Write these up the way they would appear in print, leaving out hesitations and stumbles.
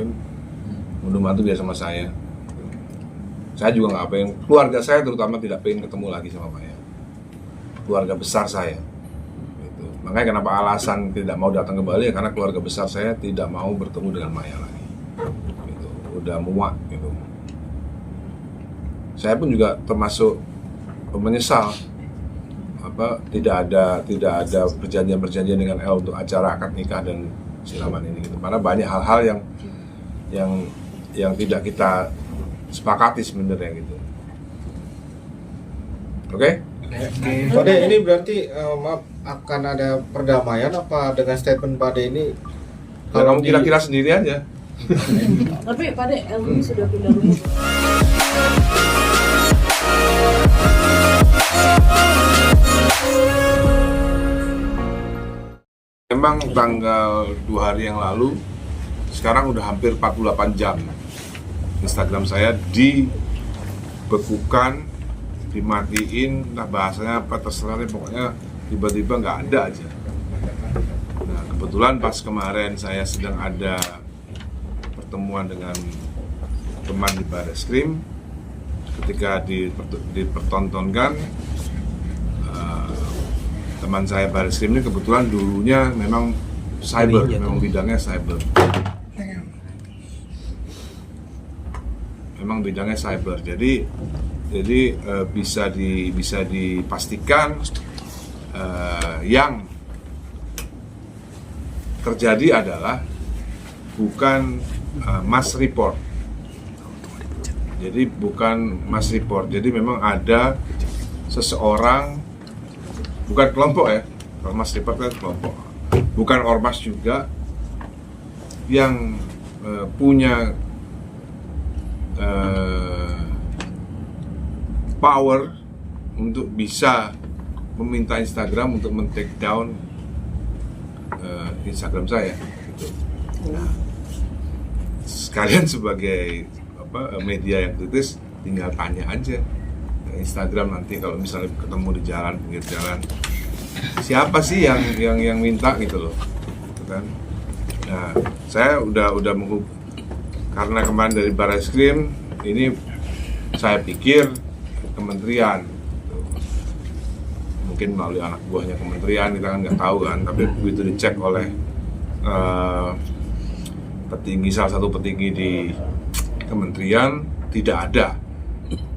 kan mantu biasa sama saya. Saya juga nggak pengen, keluarga saya terutama tidak pengen ketemu lagi sama Maya, keluarga besar saya. Gitu. Makanya kenapa alasan tidak mau datang ke Bali ya karena keluarga besar saya tidak mau bertemu dengan Maya lagi. Gitu. Udah muak gitu. Saya pun juga termasuk menyesal tidak ada perjanjian dengan El untuk acara akad nikah dan siraman ini gitu. Karena banyak hal-hal yang tidak kita sepakati sebenarnya gitu. Oke? Pak De, ini berarti maaf akan ada perdamaian apa dengan statement Pak De ini? Kalau kamu kira-kira sendiri aja. Tapi Pak De, LG sudah pindah rumah. Memang tanggal 2 hari yang lalu, sekarang udah hampir 48 jam Instagram saya dibekukan, dimatiin, nah bahasanya apa terserah, pokoknya tiba-tiba nggak ada aja. Nah kebetulan pas kemarin saya sedang ada pertemuan dengan teman di Barreskrim, ketika dipertontonkan teman saya Barreskrim ini kebetulan dulunya memang cyber, memang bidangnya cyber. Memang bidangnya cyber, jadi bisa dipastikan yang terjadi adalah bukan mass report. Jadi bukan mass report. Jadi memang ada seseorang, bukan kelompok ya. Kalau mass report kan kelompok. Bukan ormas juga yang punya power untuk bisa meminta Instagram untuk men-take down Instagram saya gitu. Nah, sekalian sebagai media yang kritis tinggal tanya aja ke Instagram nanti kalau misalnya ketemu di jalan, pinggir jalan, siapa sih yang minta gitu loh, gitu kan. Nah, saya udah karena kemarin dari Barreskrim ini saya pikir kementerian gitu. Mungkin melalui anak buahnya kementerian, kita kan nggak tahu kan, tapi begitu dicek oleh salah satu petinggi di kementerian, tidak ada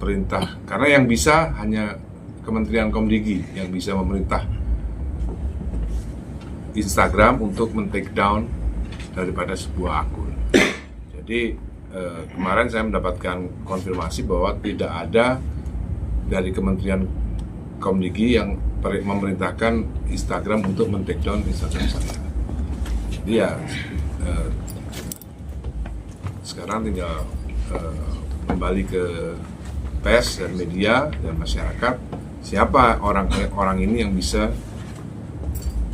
perintah, karena yang bisa hanya Kementerian Komdigi yang bisa memerintah Instagram untuk men-take down daripada sebuah akun. Jadi kemarin saya mendapatkan konfirmasi bahwa tidak ada dari Kementerian Komdigi yang memerintahkan Instagram untuk men-take down Instagram saya. Jadi ya sekarang tinggal kembali ke pers dan media dan masyarakat, siapa orang ini yang bisa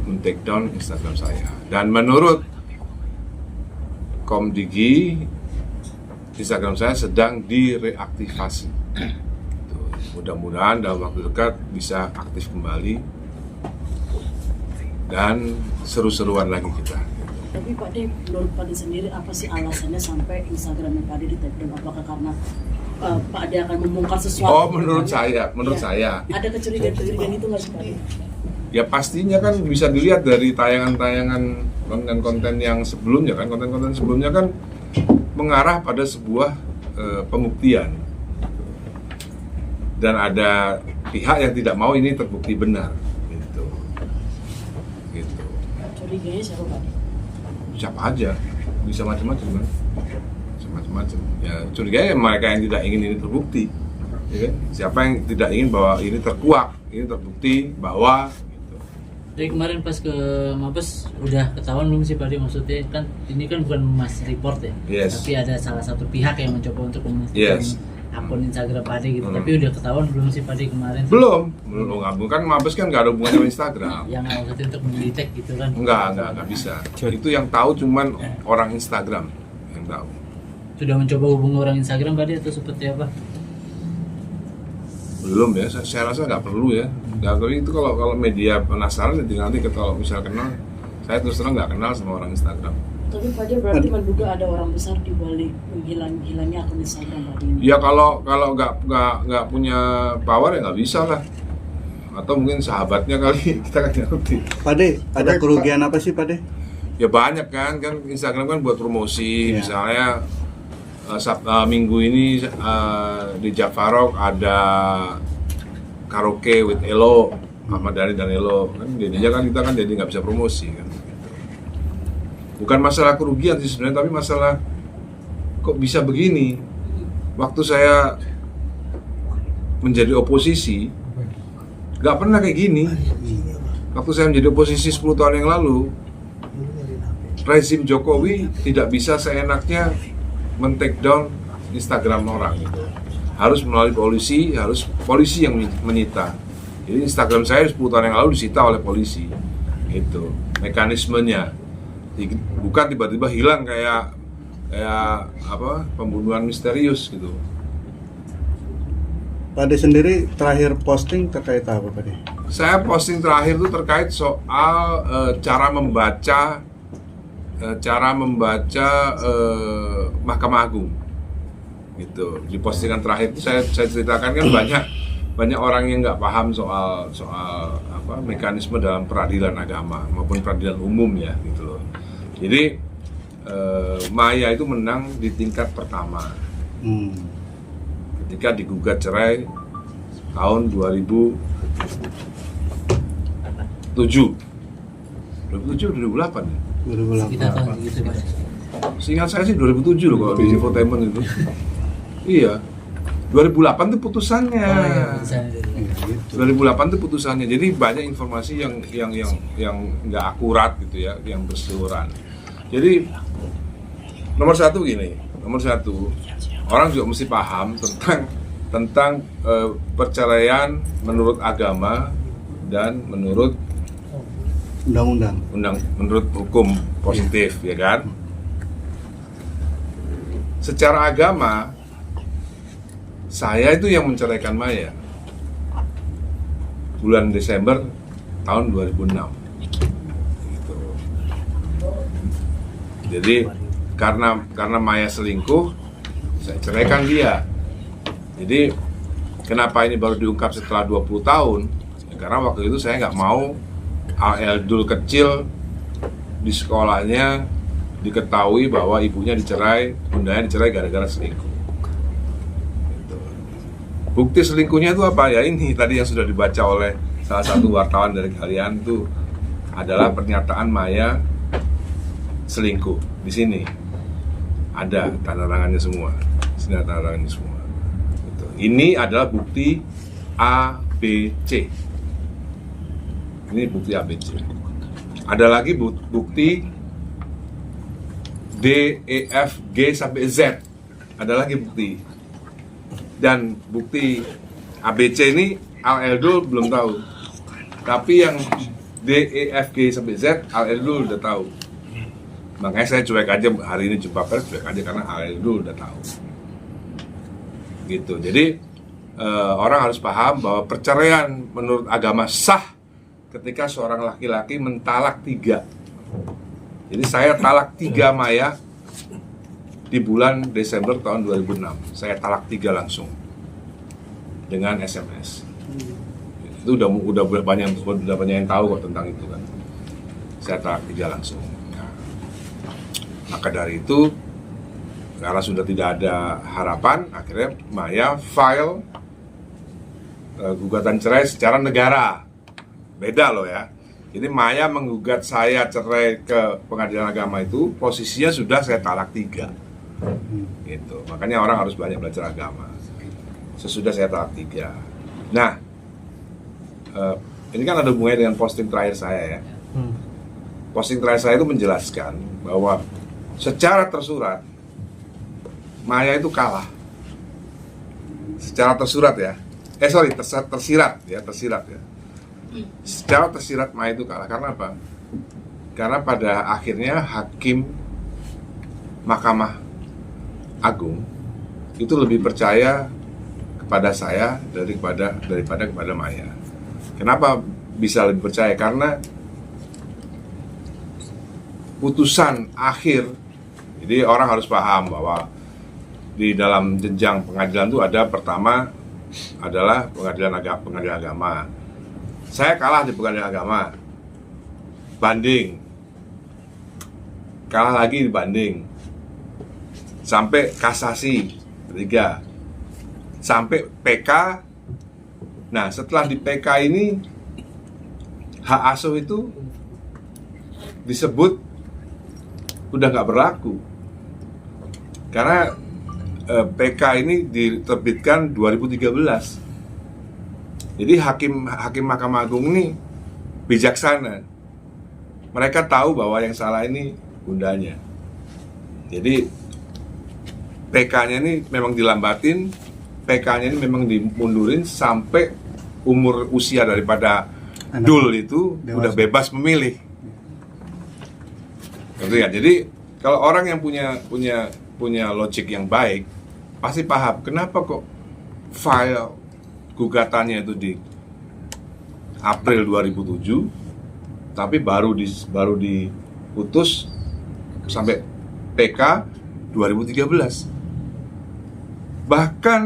men-take down Instagram saya. Dan menurut Komdigi, Instagram saya sedang direaktivasi. Mudah-mudahan dalam waktu dekat bisa aktif kembali dan seru-seruan lagi kita. Tapi Pak De, menurut Pak De sendiri apa sih alasannya sampai Instagramnya Pak De di-take down? Apakah karena Pak De akan membongkar sesuatu? Oh, menurut saya. Ada kecurigaan itu nggak sih Pak De? Ya pastinya kan bisa dilihat dari tayangan-tayangan konten-konten yang sebelumnya kan, konten-konten sebelumnya kan mengarah pada sebuah pembuktian. Dan ada pihak yang tidak mau ini terbukti benar, gitu. Curiganya siapa Pak De? Siapa aja, bisa macam-macam kan, macam-macam. Ya curiganya mereka yang tidak ingin ini terbukti, ya kan? Siapa yang tidak ingin bahwa ini terkuak, ini terbukti bahwa. Jadi kemarin pas ke Mabes udah ketahuan belum sih Pak De, maksudnya kan ini kan bukan mass report ya, Yes. tapi ada salah satu pihak yang mencoba untuk memastikan Yes. akun Instagram Pak De gitu, tapi udah ketahuan belum sih Pak De kemarin? Belum kan Mabes kan nggak ada hubungannya sama Instagram. Yang maksudnya untuk mendetek gitu kan? Enggak bisa. Itu yang tahu cuman orang Instagram yang tahu. Sudah mencoba hubungi orang Instagram Pak De atau seperti apa? Belum ya, saya rasa nggak perlu ya. Nggak perlu itu kalau media penasaran nanti kalau misal kenal, saya terus terang nggak kenal sama orang Instagram. Tapi Pak Dia berarti menduga ada orang besar di balik hilangnya akun Instagram Pak Dia. Ya kalau nggak punya power ya nggak bisa lah. Atau mungkin sahabatnya kali, kita kan nggak ngerti. Pak De, ada kerugian apa sih Pak De? Ya banyak kan Instagram kan buat promosi, Iya. misalnya minggu ini di Jafarok ada karaoke with Elo, Ahmad Dhani dan Elo, kan jadinya kan kita kan jadi nggak bisa promosi kan. Bukan masalah kerugian sih sebenarnya, tapi masalah kok bisa begini. Waktu saya menjadi oposisi, nggak pernah kayak gini. Waktu saya menjadi oposisi 10 tahun yang lalu, rezim Jokowi tidak bisa seenaknya men-take down Instagram orang gitu. Harus melalui polisi, harus polisi yang menyita. Jadi Instagram saya 10 tahun yang lalu disita oleh polisi. Itu mekanismenya. Bukan tiba-tiba hilang kayak apa pembunuhan misterius gitu. Pak De sendiri terakhir posting terkait apa Pak De? Saya posting terakhir itu terkait soal cara membaca Mahkamah Agung gitu. Di postingan terakhir itu saya ceritakan kan banyak orang yang nggak paham soal apa mekanisme dalam peradilan agama maupun peradilan umum ya gitu loh. Jadi Maya itu menang di tingkat pertama ketika digugat cerai tahun 2007 2008 ya? 2008. Gitu Pak. Seingat saya sih 2007 loh kalau di infotainment itu. Iya. 2008 itu putusannya. Gitu. 2008 itu putusannya. Jadi banyak informasi yang nggak akurat gitu ya, yang berseliweran. Jadi nomor satu orang juga mesti paham tentang perceraian menurut agama dan menurut Undang-undang. menurut hukum positif ya kan. Secara agama saya itu yang menceraikan Maya bulan Desember tahun 2006 gitu. Jadi karena Maya selingkuh, saya ceraikan dia. Jadi kenapa ini baru diungkap setelah 20 tahun ya, karena waktu itu saya nggak mau Al-Eldul kecil di sekolahnya diketahui bahwa ibunya dicerai, bundanya dicerai gara-gara selingkuh. Gitu. Bukti selingkuhnya itu apa ya? Ini tadi yang sudah dibaca oleh salah satu wartawan dari kalian itu adalah pernyataan Maya selingkuh. Di sini ada tanda tangannya semua. Sini ada tanda tangannya semua. Gitu. Ini adalah bukti ABC. Ini bukti ABC. Ada lagi bukti D, E, F, G sampai Z. Ada lagi bukti. Dan bukti ABC ini Al-Eldul belum tahu. Tapi yang D, E, F, G sampai Z Al-Eldul udah tahu. Makanya saya cuek aja hari ini jumpa pers, cuek aja karena Al-Eldul udah tahu. Gitu. Jadi orang harus paham bahwa perceraian menurut agama sah ketika seorang laki-laki mentalak 3. Jadi saya talak 3 Maya di bulan Desember tahun 2006. Saya talak 3 langsung dengan SMS. Itu udah banyak yang tahu kok tentang itu kan. Saya talak 3 langsung. Nah, maka dari itu karena sudah tidak ada harapan, akhirnya Maya file gugatan cerai secara negara. Beda loh ya. Jadi Maya menggugat saya cerai ke pengadilan agama itu posisinya sudah saya talak 3. Gitu. Makanya orang harus banyak belajar agama. Sesudah saya talak 3. Nah, ini kan ada hubungannya dengan posting terakhir saya ya. Posting terakhir saya itu menjelaskan bahwa secara tersurat Maya itu kalah. Secara tersurat ya. Tersirat ya. Secara tersirat Maya itu kalah. Karena apa? Karena pada akhirnya hakim Mahkamah Agung itu lebih percaya kepada saya daripada kepada Maya. Kenapa bisa lebih percaya? Karena putusan akhir. Jadi orang harus paham bahwa di dalam jenjang pengadilan itu ada pertama adalah pengadilan agama. Saya kalah di pengadilan agama, banding, kalah lagi di banding, sampai kasasi ketiga, sampai PK. Nah, setelah di PK ini hak asuh itu disebut udah nggak berlaku karena PK ini diterbitkan 2013. Jadi hakim Mahkamah Agung ini bijaksana. Mereka tahu bahwa yang salah ini bundanya. Jadi PK-nya ini memang dilambatin, PK-nya ini memang dimundurin sampai umur usia daripada Dul itu dewasa. udah bebas memilih. Gitu ya. Jadi kalau orang yang punya logik yang baik pasti paham kenapa kok file gugatannya itu di April 2007 tapi baru diputus sampai PK 2013. Bahkan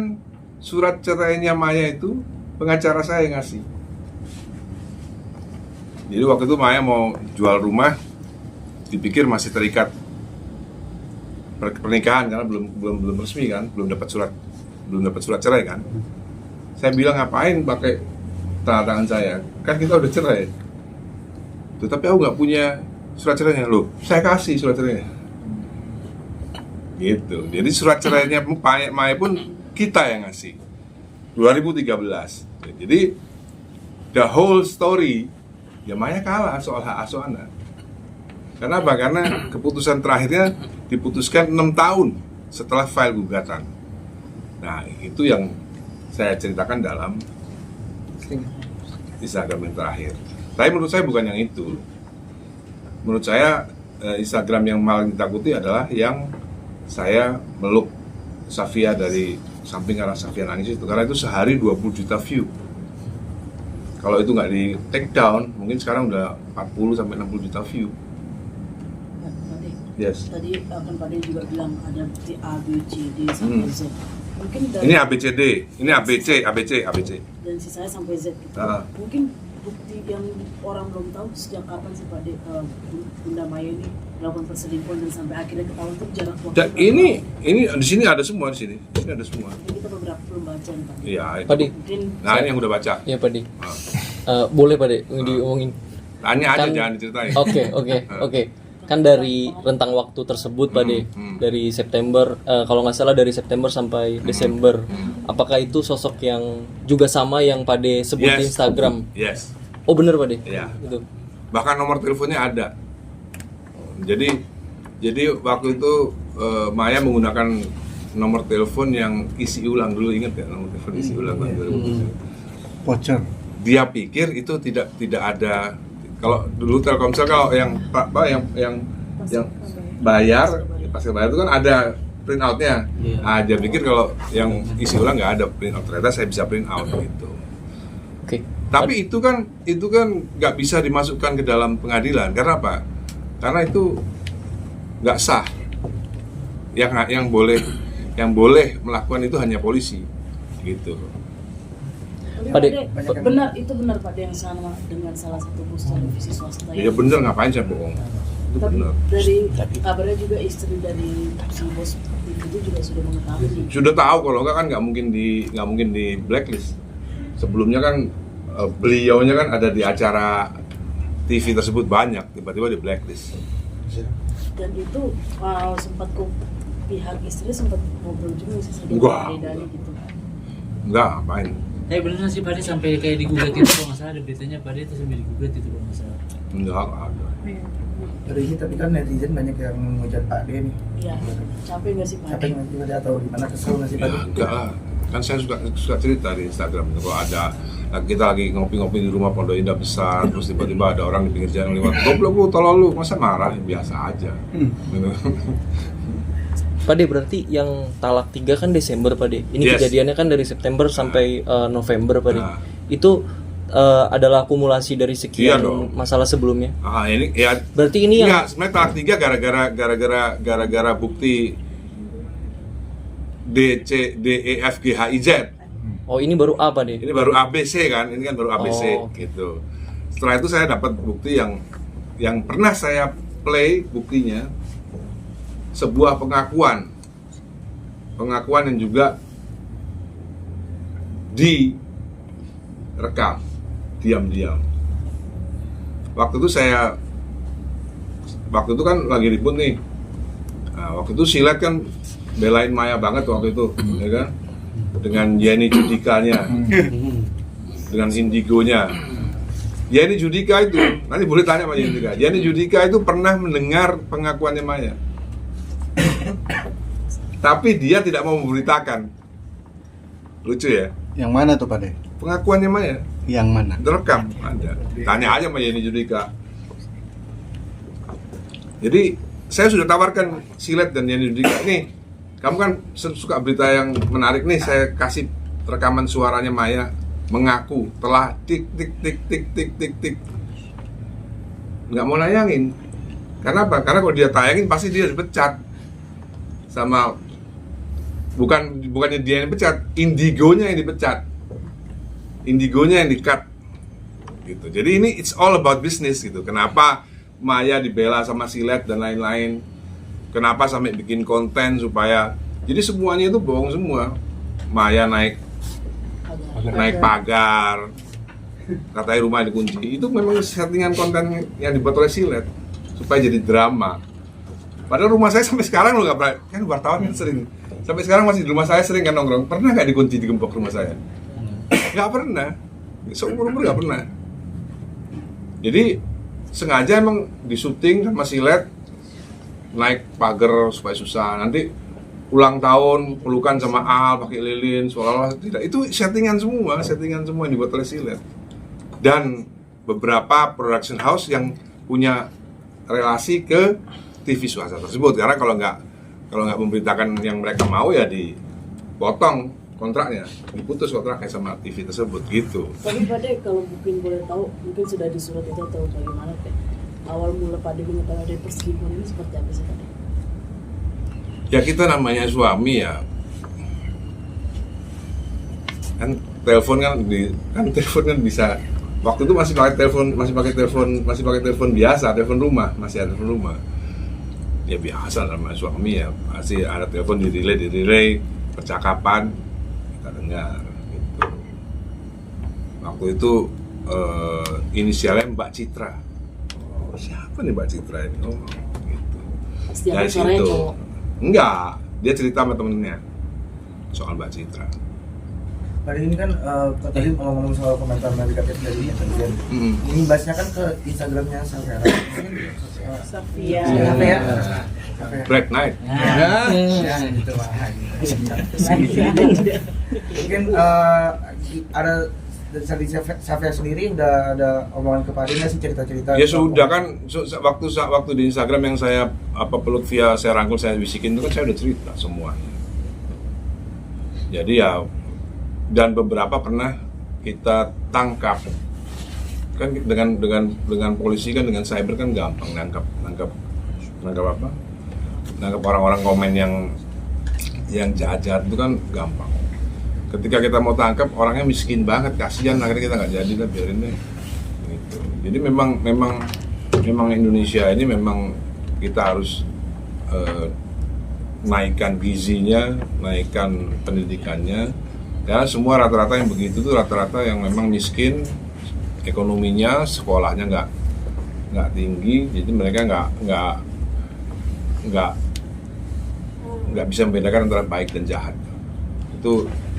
surat cerainya Maya itu pengacara saya yang ngasih. Jadi waktu itu Maya mau jual rumah, dipikir masih terikat pernikahan karena belum resmi kan, belum dapat surat cerai kan. Saya bilang ngapain pakai tanda tangan saya, kan kita udah cerai. Tuh, tapi aku nggak punya surat cerainya. Loh, saya kasih surat cerainya. Gitu. Jadi surat cerainya Maya pun kita yang ngasih 2013. Jadi the whole story ya Maya kalah soal hak asuh anak. Karena apa? Karena keputusan terakhirnya diputuskan 6 tahun setelah file gugatan. Nah, itu yang saya ceritakan dalam Instagram yang terakhir. Tapi menurut saya bukan yang itu. Menurut saya Instagram yang paling ditakuti adalah yang saya meluk Safia dari samping arah Safia nangis itu. Karena itu sehari 20 juta view. Kalau itu nggak di take down, mungkin sekarang udah 40 sampai 60 juta view. Yes. Tadi kan Pak De juga bilang ada bukti A, B, C, D sampai Z. Mungkin dari Ini ABCD, ini ABC. dan sisanya sampai Z gitu. Ah. Mungkin bukti yang orang belum tahu sejak kapan sih Pak De Bunda Maya ini melakukan perselingkuhan dan sampai akhirnya ketahuan itu jarak waktu. Dan ini di sini ada semua di sini. Di sini ada semua. Ini kita beberapa belum baca nih Pak De. Iya. itu. Pak De. Mungkin Nah, ini yang udah baca. Ya Pak De. Ah. Boleh Pak De diomongin. Tanya aja, Kan- jangan diceritain. Oke. Kan dari rentang waktu tersebut Pak De, dari September, kalau nggak salah dari September sampai Desember, apakah itu sosok yang juga sama yang Pak De sebut di Yes. Instagram? Yes. Oh bener Pak De? Iya. Gitu. Bahkan nomor teleponnya ada. Jadi waktu itu Maya menggunakan nomor telepon yang isi ulang dulu, ingat ya nomor telepon isi ulang tahun 2007. Voucher. Dia pikir itu tidak ada. Kalau dulu Telkomsel kalau yang bayar pas bayar itu kan ada print outnya. Iya. Nah, dia pikir kalau yang isi ulang nggak ada print out, ternyata saya bisa print out gitu. Oke. Tapi itu kan nggak bisa dimasukkan ke dalam pengadilan. Karena apa? Karena itu nggak sah. Yang boleh melakukan itu hanya polisi, gitu. Tapi Pak De, benar Pak De yang sama dengan salah satu bos televisi swasta. Ya bener, ngapain saya bohong? Itu Tapi bener. dari kabarnya juga istri dari si bos TV itu juga sudah mengetahui. Sudah tahu, kalau nggak kan nggak mungkin di blacklist. Sebelumnya kan beliaunya kan ada di acara TV tersebut banyak, tiba-tiba di blacklist. Dan itu sempat pihak istri sempat ngobrol juga sih sama Enggak. Pak Dedani gitu. Enggak, ngapain? Bener sih Pak De sampai kayak digugat itu kalau nggak salah ada beritanya Pak De itu sampai digugat itu kalau nggak salah. Enggak ada. Dari ini tapi kan netizen banyak yang menghujat Pak De nih. Iya, capek nggak sih Pak Capek De? nggak sih Pak De atau gimana, kesel nggak sih Pak Ya De? enggak lah. Kan saya suka cerita di Instagram. Kalau ada kita lagi ngopi-ngopi di rumah Pondok Indah besar, terus tiba-tiba ada orang di pinggir jalan lewat, goblok lu, tolol lu, masa marah? Biasa aja. Pak De berarti yang talak 3 kan Desember Pak De. Ini Yes. kejadiannya kan dari September sampai November Pak De. Nah. Itu adalah akumulasi dari Iya sekian dong. masalah sebelumnya. Ini ya. Berarti ini yang Enggak, sebenarnya talak 3 gara-gara bukti D, C, D, E, F, G, H, I, Z. oh ini baru apa deh? Ini baru ABC kan, ini kan baru ABC Oh, oke. gitu. Setelah itu saya dapat bukti yang pernah saya play buktinya, sebuah pengakuan yang juga direkam diam-diam. Waktu itu kan lagi ribut nih. Nah, waktu itu Silet kan belain Maya banget waktu itu, ya kan? Dengan Yeni Judikanya, dengan Indigonya. Yeni Judika itu, nanti boleh tanya sama Yeni Judika. Yeni Judika itu pernah mendengar pengakuannya Maya, tapi dia tidak mau memberitakan. Lucu ya? Yang mana tuh Pak De? Pengakuannya Maya Yang mana? direkam, ada. Tanya aja sama Yeni Judika. Jadi saya sudah tawarkan Silet dan Yeni Judika, nih kamu kan suka berita yang menarik nih, saya kasih rekaman suaranya Maya mengaku telah tik tik tik tik tik tik tik. Nggak mau nayangin. Karena apa? Karena kalau dia tayangin pasti dia dipecat sama, bukannya dia yang dipecat, Indigonya yang dipecat, Indigonya yang di-cut gitu. Jadi ini it's all about business gitu. Kenapa Maya dibela sama Silet dan lain-lain? Kenapa sampai bikin konten supaya, jadi semuanya itu bohong semua. Maya naik pagar, katanya rumah dikunci. Itu memang settingan konten yang dibuat oleh Silet supaya jadi drama. Padahal rumah saya sampai sekarang lo nggak pernah, kan wartawan kan sering, sampai sekarang masih di rumah saya sering kan nongkrong. Pernah nggak dikunci, digembok rumah saya? Nggak pernah. Seumur-umur nggak pernah. Jadi sengaja emang disuting sama Silet naik pagar supaya susah. Nanti ulang tahun pelukan sama Al pakai lilin, seolah-olah tidak. Itu settingan semua yang dibuat oleh Silet. Dan beberapa production house yang punya relasi ke TV swasta tersebut. Karena kalau nggak memberitakan yang mereka mau ya dipotong kontraknya, diputus kontraknya sama TV tersebut gitu. Tapi Pak De, kalau mungkin boleh tahu, mungkin sudah di surat itu atau bagaimana Pak? Awal mula Pak De mengetahui ada perselingkuhan ini seperti apa sih Pak De? Ya kita namanya suami ya, kan telepon kan bisa. Waktu itu masih pakai telepon biasa, telepon rumah, masih ada telepon rumah. Ya biasa namanya suami ya, masih ada telepon di relay percakapan kita dengar gitu. Waktu itu inisialnya Mbak Citra. Oh, siapa nih Mbak Citra ini? Oh, gitu. Setiap Dari suaranya situ. cowok. Enggak, dia cerita sama temennya soal Mbak Citra. Hari ini kan tadi ngomong soal komentar negatif dari netizen. Ini bahasnya kan ke Instagramnya Safia. Safia. Safia. Black Knight. Ya, gitu lah. Mungkin ada dari Safia sendiri udah ada omongan ke Pak De sih, cerita-cerita. Ya sudah kan, waktu di Instagram yang saya peluk via saya rangkul, saya bisikin itu kan saya udah cerita semuanya. Jadi ya, dan beberapa pernah kita tangkap kan dengan polisi kan, dengan cyber kan gampang nangkap orang-orang komen yang jahat-jahat itu kan gampang. Ketika kita mau tangkap orangnya miskin banget, kasihan, akhirnya kita nggak jadi lah, biarin deh gitu. Jadi memang Indonesia ini memang kita harus naikkan gizinya, naikkan pendidikannya, karena semua rata-rata yang begitu tuh rata-rata yang memang miskin, ekonominya, sekolahnya nggak tinggi, jadi mereka nggak bisa membedakan antara baik dan jahat.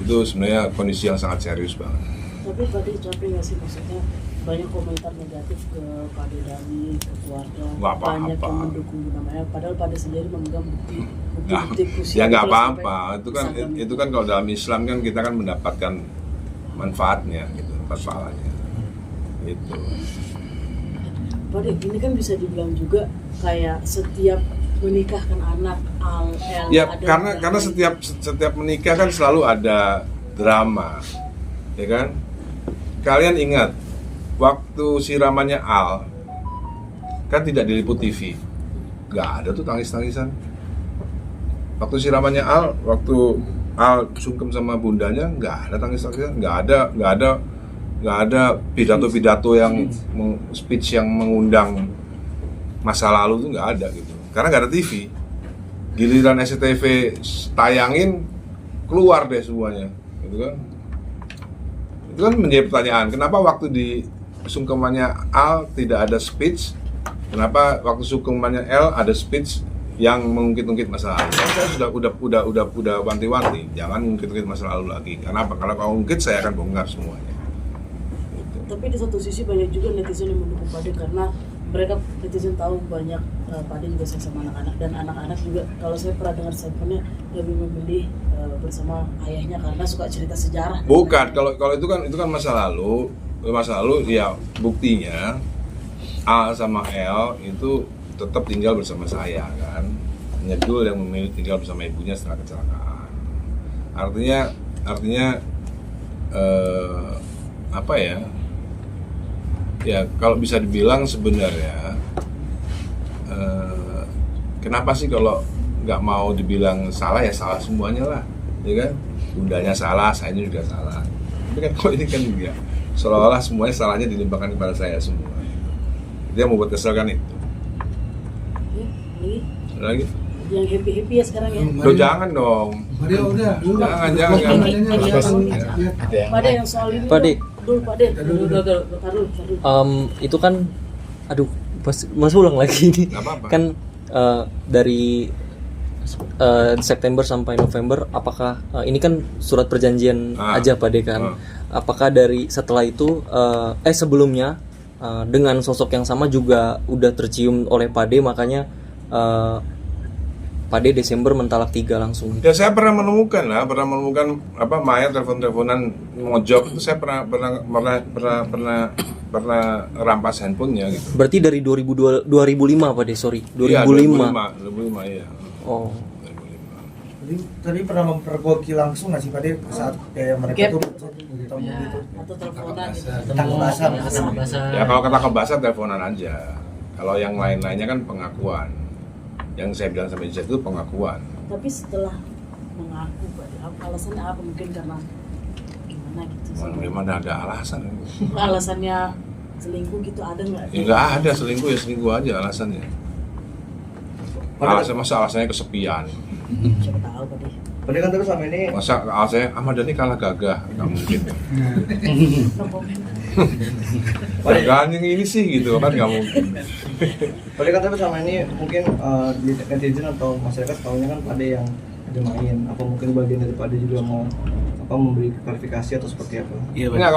Itu sebenarnya kondisi yang sangat serius banget. Tapi Pak De capek nggak sih, maksudnya banyak komentar negatif ke Pak De Dani, ke keluarga, Nggak apa-apa. banyak yang mendukung namanya, padahal Pak De sendiri memegang bukti Nah, krusial. ya nggak Terus apa-apa. sampai Itu kan kalau dalam Islam kan kita kan mendapatkan manfaatnya, gitu, manfaat pahalanya. Itu. Pak De, ini kan bisa dibilang juga kayak setiap menikahkan anak Ya karena setiap menikah kan selalu ada drama, ya kan? Kalian ingat waktu siramannya Al kan tidak diliput TV, nggak ada tuh tangis-tangisan. Waktu siramannya Al, waktu Al sungkem sama bundanya, nggak ada tangis-tangisan, nggak ada pidato-pidato yang speech yang mengundang masa lalu tuh nggak ada gitu, karena nggak ada TV. Giliran SCTV tayangin, keluar deh semuanya, gitu kan? Itu kan menjadi pertanyaan, kenapa waktu di sungkemannya Al tidak ada speech, kenapa waktu sungkemannya L ada speech yang mengungkit-ungkit masa lalu? Saya udah wanti-wanti, jangan mengungkit-ungkit masa lalu lagi. Kenapa? Karena kalau ungkit saya akan bongkar semuanya. Gitu. Tapi di satu sisi banyak juga netizen yang mendukung Pade karena mereka netizen tahu banyak Pade juga sayang sama anak-anak, dan anak-anak juga kalau saya pernah dengar statementnya lebih memilih bersama ayahnya karena suka cerita sejarah. Bukan, kalau itu kan masa lalu ya, buktinya A sama L itu tetap tinggal bersama saya kan. Hanya Dul yang memilih tinggal bersama ibunya setelah kecelakaan. Artinya apa ya? Ya kalau bisa dibilang sebenarnya kenapa sih kalau nggak mau dibilang salah ya salah semuanya lah, ya kan? Bundanya salah, saya juga salah. Tapi kan kalau ini kan juga seolah-olah semuanya salahnya dilimpahkan kepada saya semua. Dia mau buat kesel kan itu. Ya, Lagi? yang happy ya sekarang ya. Loh jangan dong. Jangan. Pade yang soal ini. Pade. Pade. Taruh. Itu kan, aduh, mas ulang lagi ini. Nggak apa-apa. Kan dari September sampai November, apakah ini kan surat perjanjian aja Pade kan? Apakah dari setelah itu sebelumnya dengan sosok yang sama juga udah tercium oleh Pade, makanya Pade Desember mentalak 3 langsung. Ya saya pernah menemukan apa Maya telepon-teleponan mojok itu, saya pernah rampas handphonenya gitu. Berarti dari 2005 Pade, sorry. 2005. Iya, 2005 iya. Oh. 2005. Tadi pernah mempergoki langsung nggak sih Pade saat kayak mereka tuh ketemu Ya, gitu? Atau teleponan Ya kalau kata kebasan teleponan aja. Kalau yang lain-lainnya kan pengakuan. Yang saya bilang sama Ijaz itu pengakuan. Tapi setelah mengaku Pade, alasannya apa? Mungkin karena gimana gitu. Mana ada alasan? Alasannya selingkuh gitu ada nggak? Ya nggak ada, selingkuh ya selingkuh aja alasannya. Alasannya kesepian. Siapa tahu Pade. Pade kan terus sama ini Masa alasannya Ahmad Dhani kalah gagah, nggak mungkin. No comment. Gagahan yang ini sih gitu kan nggak mungkin. Pade kan tapi sama ini mungkin di netizen atau masyarakat tahunya kan Pade yang ada main, apa mungkin bagian dari Pade juga mau memberi klarifikasi atau seperti apa? Iya, Nggak,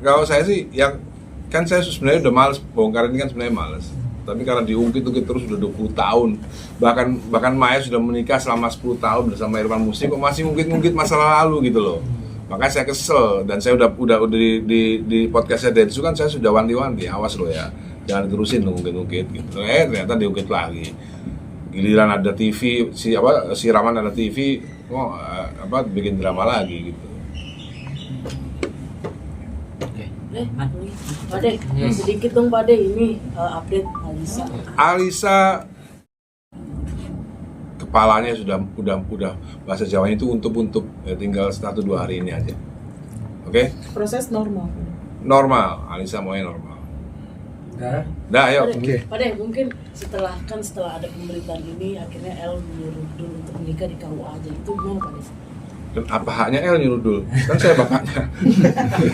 kalau saya sih yang kan saya sebenarnya udah males bongkar ini kan sebenarnya males. Tapi karena diungkit-ungkit terus udah 20 tahun. Bahkan Maya sudah menikah selama 10 tahun bersama Irfan Muslim, kok masih ngungkit-ngungkit masa lalu gitu loh. Makanya saya kesel, dan saya udah di podcastnya Densu kan saya sudah wanti-wanti, awas lo ya, jangan terusin ngungkit-ngungkit gitu. Ternyata diungkit lagi. Giliran ada TV, si Raman ada TV, bikin drama lagi gitu. Pade, sedikit dong Pade, ini update Alisa kepalanya sudah bahasa Jawanya itu untuk tinggal 1-2 hari ini aja. Oke? proses normal. Normal, Alisa maunya normal. Dah, ayo. Pade, mungkin setelah ada pemberitaan ini akhirnya El menyuruh dulu untuk menikah di KUA aja, itu gimana Pade? Dan apa haknya El nyuruh dulu? Kan saya bapaknya.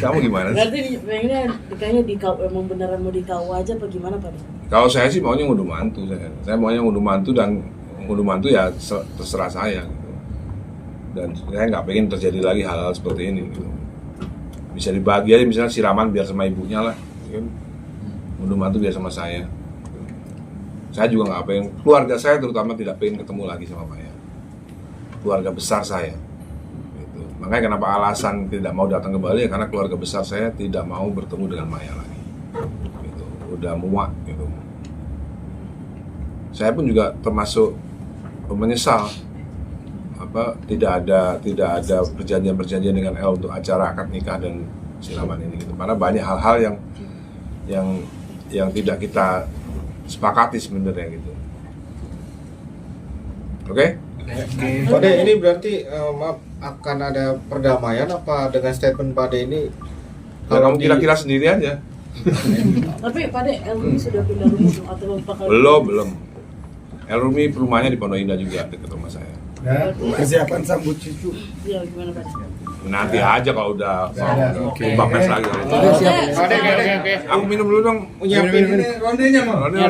Kamu gimana sih? Berarti pengennya nikahnya di KUA, emang beneran mau di KUA aja apa gimana Pade? Kalau saya sih maunya ngunduh mantu. Saya maunya ngunduh mantu, dan ngunduh mantu ya terserah saya gitu. Dan saya nggak pengen terjadi lagi hal-hal seperti ini gitu. Bisa dibagi aja, misalnya siraman biar sama ibunya lah gitu. Ngunduh mantu biar sama saya. Saya juga nggak pengen, keluarga saya terutama tidak pengen ketemu lagi sama Maya. Keluarga besar saya gitu. Makanya kenapa alasan tidak mau datang kembali ya karena keluarga besar saya tidak mau bertemu dengan Maya lagi gitu. Udah muak gitu. Saya pun juga termasuk menyesal tidak ada perjanjian dengan El untuk acara akad nikah dan siraman ini gitu. Karena banyak hal-hal yang yang tidak kita sepakati sebenarnya gitu. Oke? Pak De, ini berarti maaf akan ada perdamaian apa dengan statement Pak De ini? Kalau kamu kira-kira sendiri aja. Tapi Pak De, Elmi sudah pindah rumah belum? Atau bakal Belum. Elrumi rumahnya di Pondok Indah juga dekat rumah saya. Persiapan sambut cucu. ya gimana Pak De? Nanti aja kalau udah Oke. jumpa pers lagi. Pak De, Aku minum dulu dong. nyiapin ini rondenya mau. Ronde,